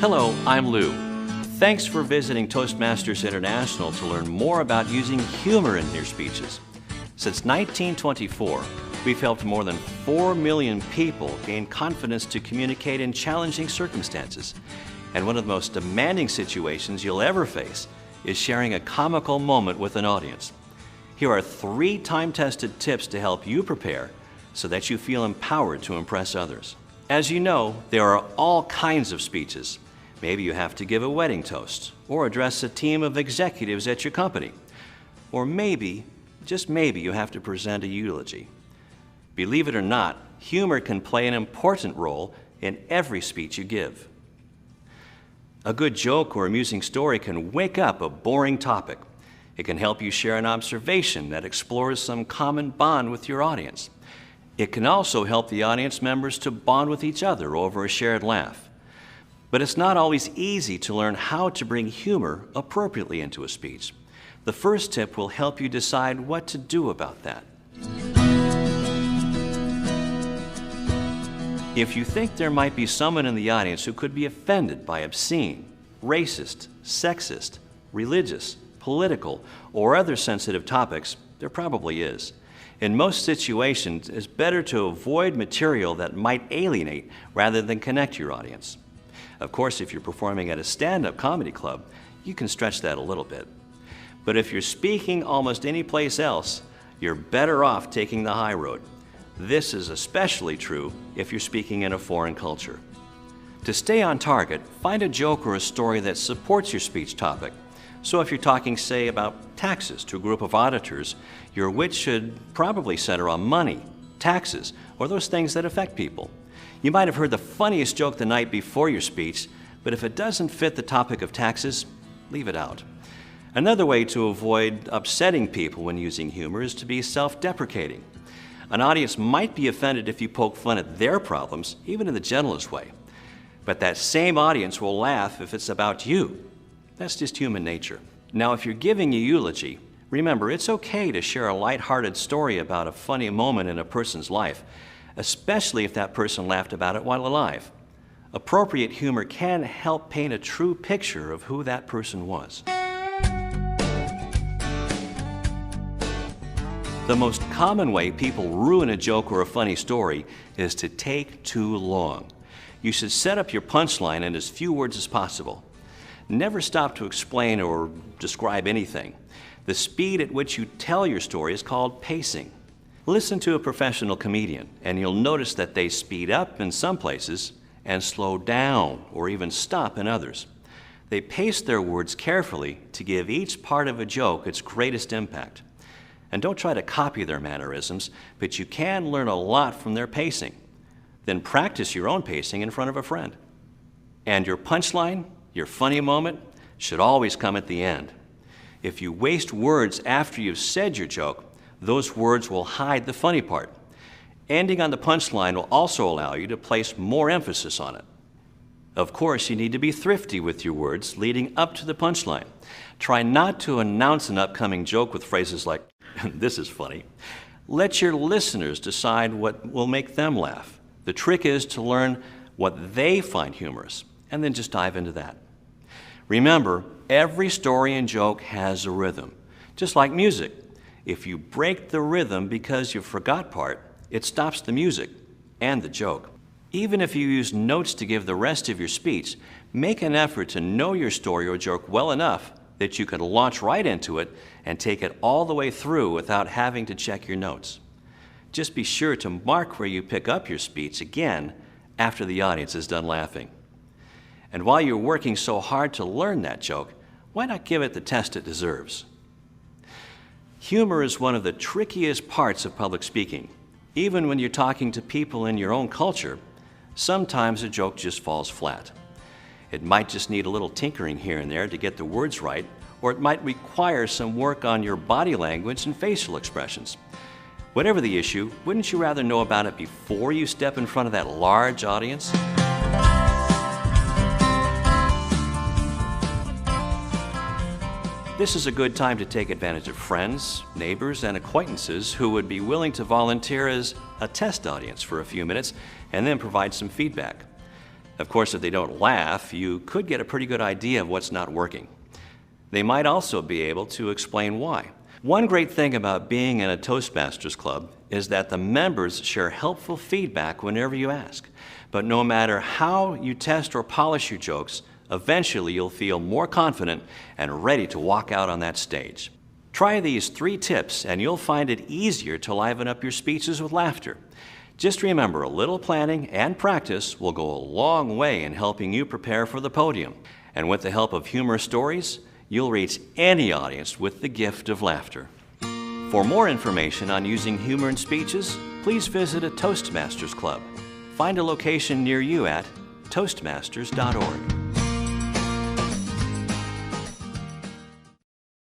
Hello, I'm Lou. Thanks for visiting Toastmasters International to learn more about using humor in your speeches. Since 1924, we've helped more than 4 million people gain confidence to communicate in challenging circumstances. And one of the most demanding situations you'll ever face is sharing a comical moment with an audience. Here are 3 time-tested tips to help you prepare so that you feel empowered to impress others. As you know, there are all kinds of speeches. Maybe you have to give a wedding toast, or address a team of executives at your company. Or maybe, just maybe, you have to present a eulogy. Believe it or not, humor can play an important role in every speech you give. A good joke or amusing story can wake up a boring topic. It can help you share an observation that explores some common bond with your audience. It can also help the audience members to bond with each other over a shared laugh. But it's not always easy to learn how to bring humor appropriately into a speech. The first tip will help you decide what to do about that. If you think there might be someone in the audience who could be offended by obscene, racist, sexist, religious, political, or other sensitive topics, there probably is. In most situations, it's better to avoid material that might alienate rather than connect your audience. Of course, if you're performing at a stand-up comedy club, you can stretch that a little bit. But if you're speaking almost any place else, you're better off taking the high road. This is especially true if you're speaking in a foreign culture. To stay on target, find a joke or a story that supports your speech topic. So if you're talking, say, about taxes to a group of auditors, your wit should probably center on money, taxes, or those things that affect people. You might have heard the funniest joke the night before your speech, but if it doesn't fit the topic of taxes, leave it out. Another way to avoid upsetting people when using humor is to be self-deprecating. An audience might be offended if you poke fun at their problems, even in the gentlest way. But that same audience will laugh if it's about you. That's just human nature. Now, if you're giving a eulogy, remember it's okay to share a lighthearted story about a funny moment in a person's life, especially if that person laughed about it while alive. Appropriate humor can help paint a true picture of who that person was. The most common way people ruin a joke or a funny story is to take too long. You should set up your punchline in as few words as possible. Never stop to explain or describe anything. The speed at which you tell your story is called pacing. Listen to a professional comedian, and you'll notice that they speed up in some places and slow down or even stop in others. They pace their words carefully to give each part of a joke its greatest impact. And don't try to copy their mannerisms, but you can learn a lot from their pacing. Then practice your own pacing in front of a friend. And your punchline, your funny moment, should always come at the end. If you waste words after you've said your joke, those words will hide the funny part. Ending on the punchline will also allow you to place more emphasis on it. Of course, you need to be thrifty with your words leading up to the punchline. Try not to announce an upcoming joke with phrases like, "This is funny." Let your listeners decide what will make them laugh. The trick is to learn what they find humorous, and then just dive into that. Remember, every story and joke has a rhythm, just like music. If you break the rhythm because you forgot part, it stops the music and the joke. Even if you use notes to give the rest of your speech, make an effort to know your story or joke well enough that you can launch right into it and take it all the way through without having to check your notes. Just be sure to mark where you pick up your speech again after the audience is done laughing. And while you're working so hard to learn that joke, why not give it the test it deserves? Humor is one of the trickiest parts of public speaking. Even when you're talking to people in your own culture, sometimes a joke just falls flat. It might just need a little tinkering here and there to get the words right, or it might require some work on your body language and facial expressions. Whatever the issue, wouldn't you rather know about it before you step in front of that large audience? This is a good time to take advantage of friends, neighbors, and acquaintances who would be willing to volunteer as a test audience for a few minutes and then provide some feedback. Of course, if they don't laugh, you could get a pretty good idea of what's not working. They might also be able to explain why. One great thing about being in a Toastmasters Club is that the members share helpful feedback whenever you ask. But no matter how you test or polish your jokes, eventually you'll feel more confident and ready to walk out on that stage. Try these 3 tips and you'll find it easier to liven up your speeches with laughter. Just remember, a little planning and practice will go a long way in helping you prepare for the podium. And with the help of humorous stories, you'll reach any audience with the gift of laughter. For more information on using humor in speeches, please visit a Toastmasters Club. Find a location near you at toastmasters.org.